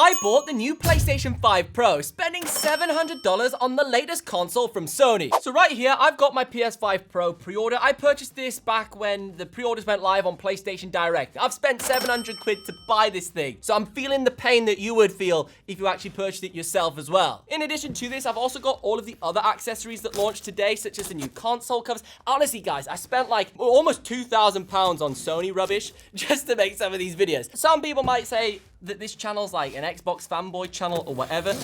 I bought the new PlayStation 5 Pro, spending $700 on the latest console from Sony. So right here, I've got my PS5 Pro pre-order. I purchased this back when the pre-orders went live on PlayStation Direct. I've spent 700 quid to buy this thing. So I'm feeling the pain that you would feel if you actually purchased it yourself as well. In addition to this, I've also got all of the other accessories that launched today, such as the new console covers. Honestly, guys, I spent like almost £2,000 on Sony rubbish just to make some of these videos. Some people might say that this channel's like an Xbox fanboy channel or whatever.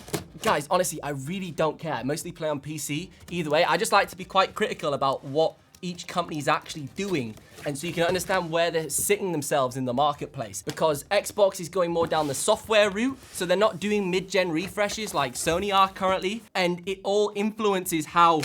Guys, honestly, I really don't care. I mostly play on PC. Either way, I just like to be quite critical about what each company is actually doing, and so you can understand where they're sitting themselves in the marketplace, because Xbox is going more down the software route, so they're not doing mid-gen refreshes like Sony are currently, and it all influences how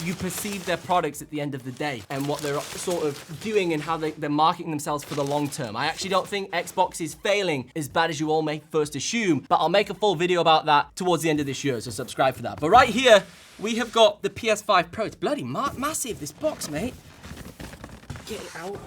you perceive their products at the end of the day and what they're sort of doing and how they're marketing themselves for the long term. I actually don't think Xbox is failing as bad as you all may first assume, but I'll make a full video about that towards the end of this year, so subscribe for that. But right here, we have got the PS5 Pro. It's bloody massive, this box, mate. Get it out.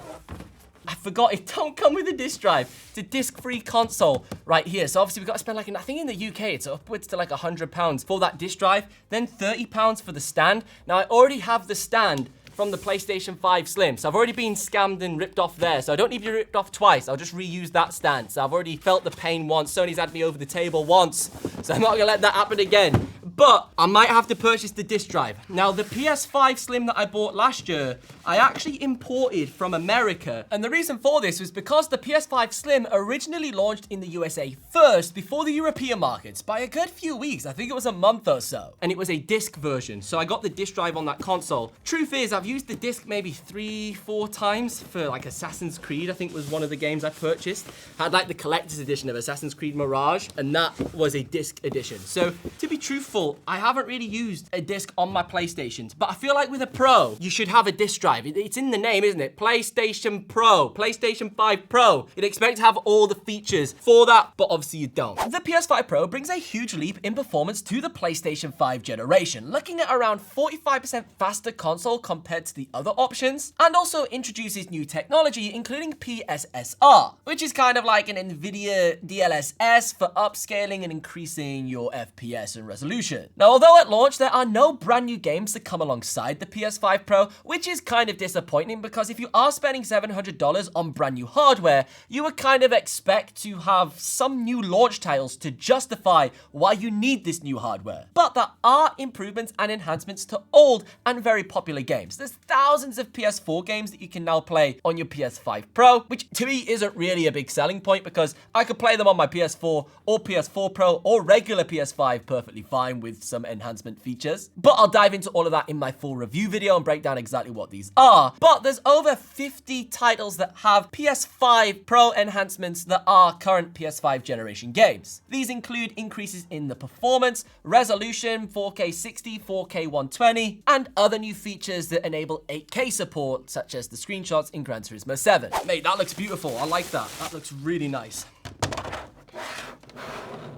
I forgot, it don't come with a disc drive. It's a disc-free console right here. So obviously we've got to spend like, I think in the UK, it's upwards to like £100 for that disc drive, then £30 for the stand. Now I already have the stand from the PlayStation 5 Slim. So I've already been scammed and ripped off there. So I don't need to be ripped off twice. I'll just reuse that stand. So I've already felt the pain once. Sony's had me over the table once. So I'm not gonna let that happen again. But I might have to purchase the disc drive. Now, the PS5 Slim that I bought last year, I actually imported from America. And the reason for this was because the PS5 Slim originally launched in the USA first before the European markets by a good few weeks. I think it was a month or so. And it was a disc version. So I got the disc drive on that console. Truth is, I've used the disc maybe 3-4 times for like Assassin's Creed, I think was one of the games I purchased. I had like the collector's edition of Assassin's Creed Mirage, and that was a disc edition. So to be truthful, I haven't really used a disc on my PlayStations, but I feel like with a Pro, you should have a disc drive. It's in the name, isn't it? PlayStation Pro, PlayStation 5 Pro. You'd expect to have all the features for that, but obviously you don't. The PS5 Pro brings a huge leap in performance to the PlayStation 5 generation, looking at around 45% faster console compared to the other options, and also introduces new technology, including PSSR, which is kind of like an NVIDIA DLSS for upscaling and increasing your FPS and resolution. Now, although at launch there are no brand new games that come alongside the PS5 Pro, which is kind of disappointing because if you are spending $700 on brand new hardware, you would kind of expect to have some new launch titles to justify why you need this new hardware. But there are improvements and enhancements to old and very popular games. There's thousands of PS4 games that you can now play on your PS5 Pro, which to me isn't really a big selling point because I could play them on my PS4 or PS4 Pro or regular PS5 perfectly fine with some enhancement features. But I'll dive into all of that in my full review video and break down exactly what these are. But there's over 50 titles that have PS5 Pro enhancements that are current PS5 generation games. These include increases in the performance, resolution, 4K 60, 4K 120, and other new features that enable 8K support, such as the screenshots in Gran Turismo 7. Mate, that looks beautiful. I like that. That looks really nice.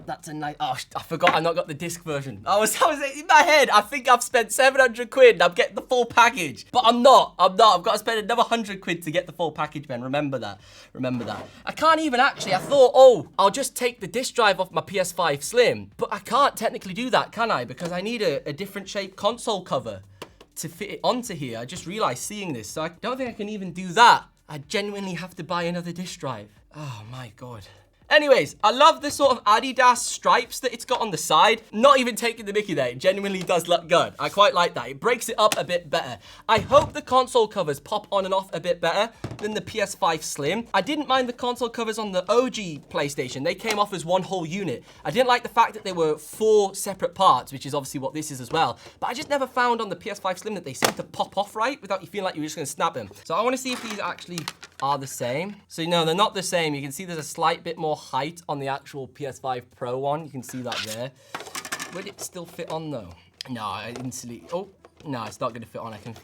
That's a nice, oh, I forgot I've not got the disc version. I was in my head, I think I've spent 700 quid and I'm getting the full package. But I'm not. I've got to spend another 100 quid to get the full package, man. Remember that. I can't even actually, I thought, oh, I'll just take the disc drive off my PS5 Slim. But I can't technically do that, can I? Because I need a different shaped console cover to fit it onto here. I just realized seeing this, so I don't think I can even do that. I genuinely have to buy another disc drive. Oh my God. Anyways, I love the sort of Adidas stripes that it's got on the side. Not even taking the mickey there, it genuinely does look good. I quite like that. It breaks it up a bit better. I hope the console covers pop on and off a bit better than the PS5 Slim. I didn't mind the console covers on the OG PlayStation. They came off as one whole unit. I didn't like the fact that they were 4 separate parts, which is obviously what this is as well. But I just never found on the PS5 Slim that they seem to pop off right without you feeling like you're just gonna snap them. So I wanna see if these actually are the same. So no, they're not the same. You can see there's a slight bit more height on the actual PS5 Pro one. You can see that there. Would it still fit on though? No, I instantly, oh, No, it's not going to fit on. I think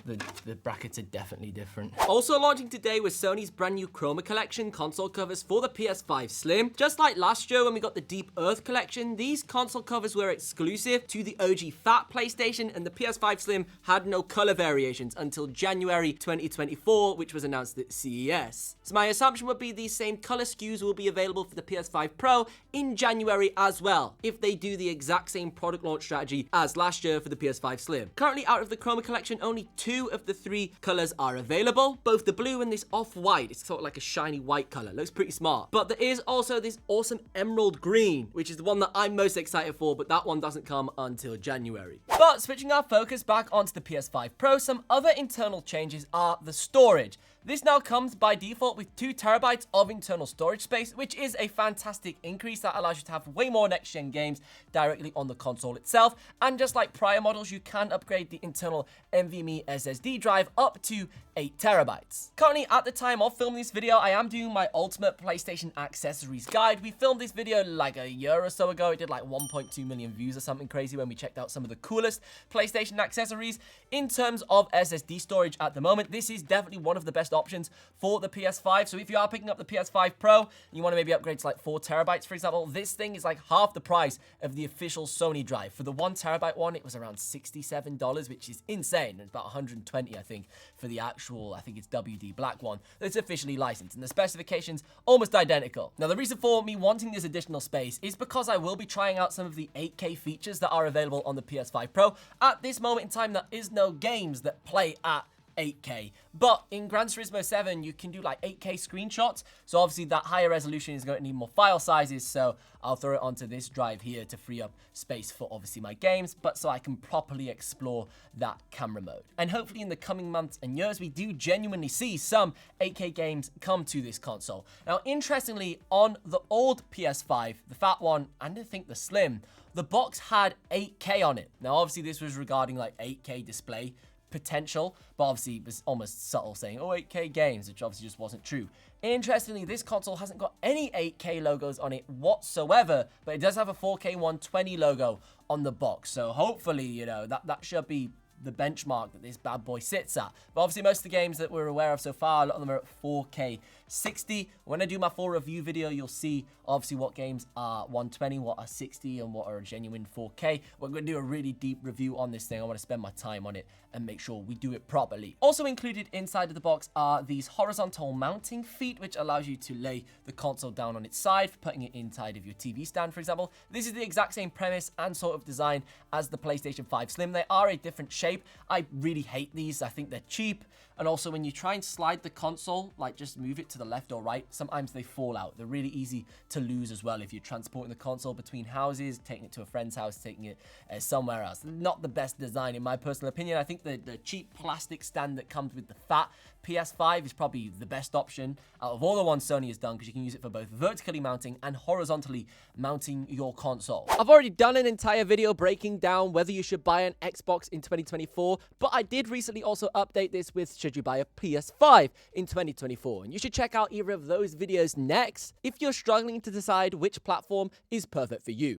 the brackets are definitely different. Also launching today was Sony's brand new Chroma collection console covers for the PS5 Slim. Just like last year when we got the Deep Earth collection, these console covers were exclusive to the OG Fat PlayStation, and the PS5 Slim had no color variations until January 2024, which was announced at CES. So my assumption would be these same color SKUs will be available for the PS5 Pro in January as well, if they do the exact same product launch strategy as last year for the PS5 Slim. Currently, out of the Chroma collection, only 2 of the 3 colors are available, both the blue and this off-white. It's sort of like a shiny white color. Looks pretty smart. But there is also this awesome emerald green, which is the one that I'm most excited for, but that one doesn't come until January. But switching our focus back onto the PS5 Pro, some other internal changes are the storage. This now comes by default with 2 terabytes of internal storage space, which is a fantastic increase that allows you to have way more next-gen games directly on the console itself. And just like prior models, you can upgrade the internal NVMe SSD drive up to 8 terabytes. Currently, at the time of filming this video, I am doing my ultimate PlayStation accessories guide. We filmed this video like a year or so ago. It did like 1.2 million views or something crazy when we checked out some of the coolest PlayStation accessories. In terms of SSD storage at the moment, this is definitely one of the best options for the PS5. So if you are picking up the PS5 Pro and you want to maybe upgrade to like 4 terabytes, for example, this thing is like half the price of the official Sony drive. For the 1 terabyte one, it was around $67, which is insane. It's about 120, I think, for the actual, I think it's WD black one that's officially licensed, and the specifications almost identical. Now, the reason for me wanting this additional space is because I will be trying out some of the 8K features that are available on the PS5 Pro. At this moment in time, there is no games that play at 8K, but in Gran Turismo 7 you can do like 8K screenshots, so obviously that higher resolution is going to need more file sizes, so I'll throw it onto this drive here to free up space for obviously my games, but so I can properly explore that camera mode. And hopefully in the coming months and years we do genuinely see some 8K games come to this console. Now interestingly, on the old PS5, the fat one, and I think the Slim, the box had 8K on it. Now obviously this was regarding like 8K display potential, but obviously it was almost subtle saying, oh, 8K games, which obviously just wasn't true. Interestingly, this console hasn't got any 8K logos on it whatsoever, but it does have a 4K 120 logo on the box. So hopefully, you know, that should be the benchmark that this bad boy sits at. But obviously most of the games that we're aware of so far, a lot of them are at 4K 60. When I do my full review video, you'll see obviously what games are 120, what are 60, and what are a genuine 4K. We're going to do a really deep review on this thing. I want to spend my time on it and make sure we do it properly. Also included inside of the box are these horizontal mounting feet, which allows you to lay the console down on its side for putting it inside of your TV stand, for example. This is the exact same premise and sort of design as the PlayStation 5 Slim. They are a different shape. I really hate these. I think they're cheap. And also when you try and slide the console, like just move it to the left or right, sometimes they fall out. They're really easy to lose as well if you're transporting the console between houses, taking it to a friend's house, taking it somewhere else. Not the best design in my personal opinion. I think the cheap plastic stand that comes with the fat PS5 is probably the best option out of all the ones Sony has done, because you can use it for both vertically mounting and horizontally mounting your console. I've already done an entire video breaking down whether you should buy an Xbox in 2024, but I did recently also update this with should you buy a PS5 in 2024, and you should check out either of those videos next if you're struggling to decide which platform is perfect for you.